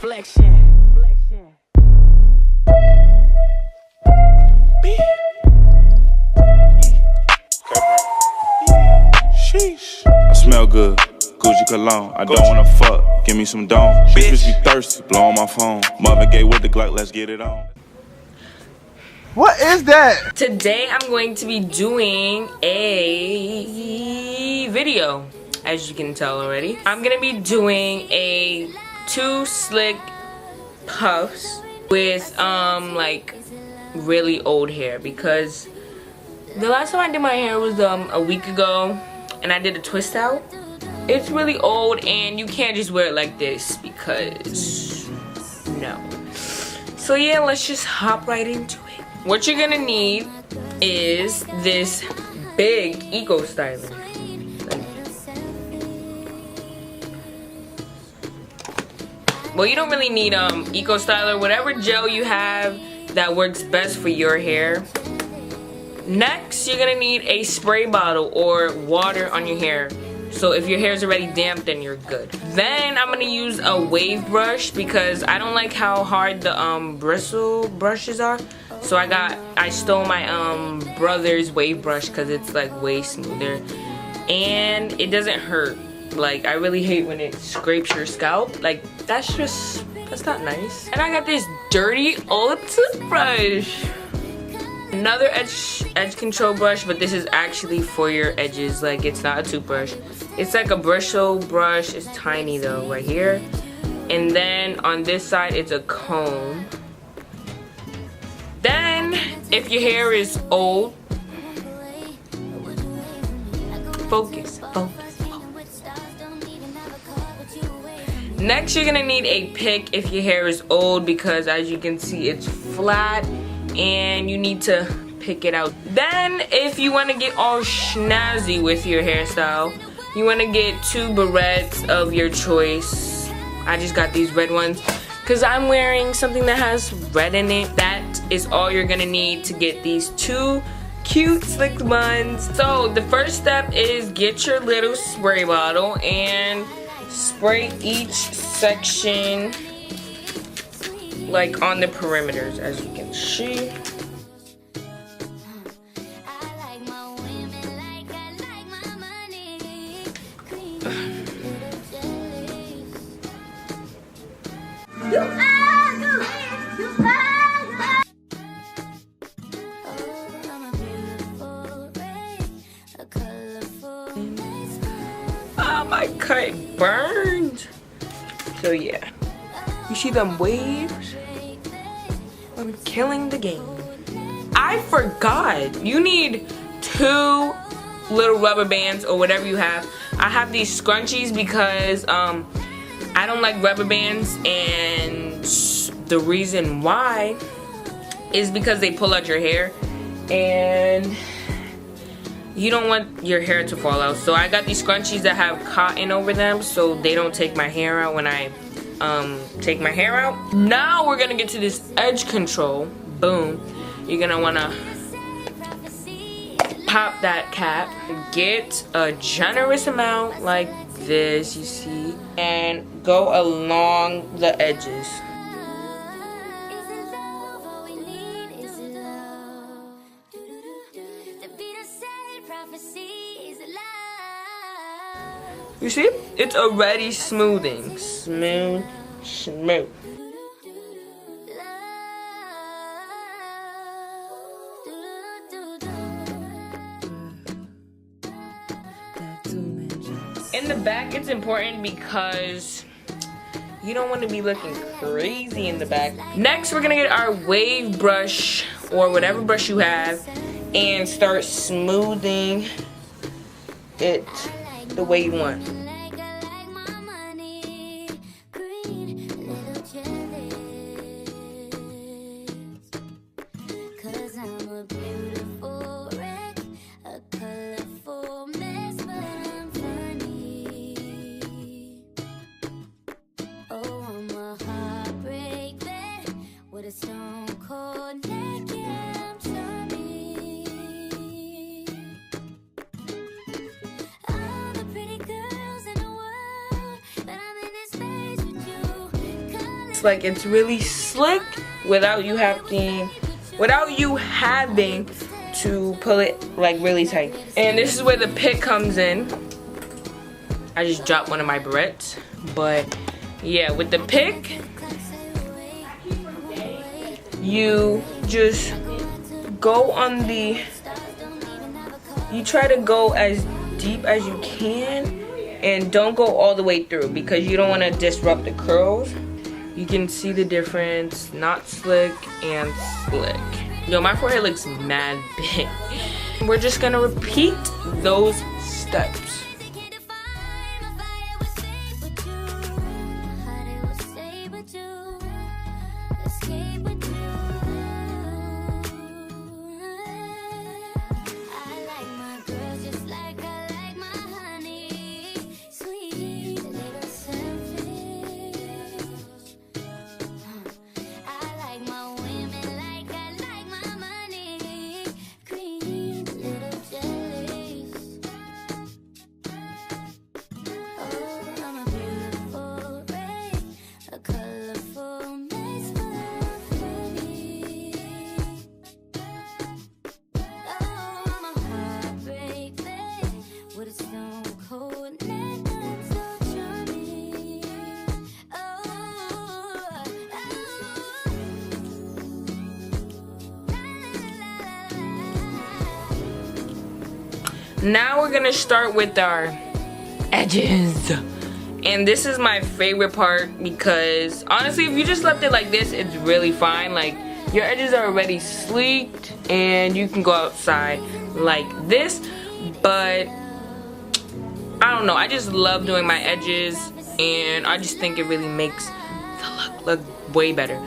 Flexion. Flexion. Sheesh. I smell good. Gucci cologne. I don't wanna fuck. Give me some dome. Bitches be thirsty. Blow on my phone. Marvin Gaye with the Glock. Let's get it on. What is that? Today I'm going to be doing a video, as you can tell already. I'm gonna be doing a 2 slick puffs with like really old hair, because the last time I did my hair was a week ago and I did a twist out. It's really old and you can't just wear it like this because no. So yeah, let's just hop right into it. What you're gonna need is this big eco styler. Well, you don't really need eco styler. Whatever gel you have that works best for your hair. Next, you're gonna need a spray bottle or water on your hair. So if your hair is already damp, then you're good. Then I'm gonna use a wave brush because I don't like how hard the bristle brushes are. So I stole my brother's wave brush because it's like way smoother and it doesn't hurt. Like, I really hate when it scrapes your scalp. Like, that's not nice. And I got this dirty old toothbrush. Another edge control brush, but this is actually for your edges. Like, it's not a toothbrush. It's like a bristle brush. It's tiny though, right here. And then on this side, it's a comb. Then, if your hair is old, focus. Next, you're gonna need a pick if your hair is old, because as you can see, it's flat and you need to pick it out. Then, if you wanna get all snazzy with your hairstyle, you wanna get 2 barrettes of your choice. I just got these red ones because I'm wearing something that has red in it. That is all you're gonna need to get these 2 cute slick buns. So the first step is get your little spray bottle and spray each section like on the perimeters, as you can see. Oh, my cut burned. So yeah, you see them waves? I'm killing the game. I forgot, you need 2 little rubber bands or whatever you have. I have these scrunchies because I don't like rubber bands, and the reason why is because they pull out your hair and you don't want your hair to fall out. So I got these scrunchies that have cotton over them so they don't take my hair out when I take my hair out. Now we're gonna get to this edge control. Boom. You're gonna wanna pop that cap. Get a generous amount like this, you see, and go along the edges. You see? It's already smoothing. Smooth. In the back, it's important because you don't want to be looking crazy in the back. Next, we're gonna get our wave brush or whatever brush you have and start smoothing it the way you want. like it's really slick without you having to pull it like really tight. And this is where the pick comes in. I just dropped one of my barrettes, but yeah, with the pick, you just go on the, you try to go as deep as you can and don't go all the way through because you don't want to disrupt the curls. You can see the difference, not slick and slick. Yo, my forehead looks mad big. We're just gonna repeat those steps. Now we're gonna start with our edges. And this is my favorite part because honestly, if you just left it like this, it's really fine. Like, your edges are already sleeked and you can go outside like this. But I don't know, I just love doing my edges and I just think it really makes the look way better.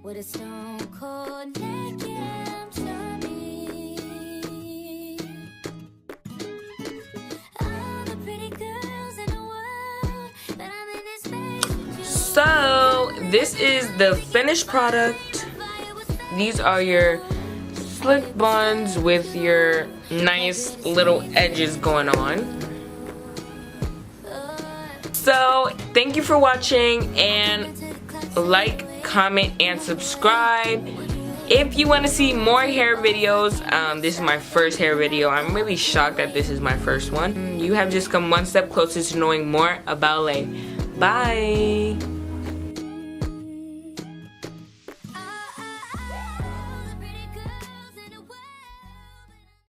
With a stone cold neck, yeah, I'm charming. All the pretty girls in the world, but I'm in this space. So this is the finished product. These are your slick buns with your nice little edges going on. So thank you for watching, and like, comment, and subscribe. If you want to see more hair videos, this is my first hair video. I'm really shocked that this is my first one. You have just come one step closer to knowing more about Lay. Bye.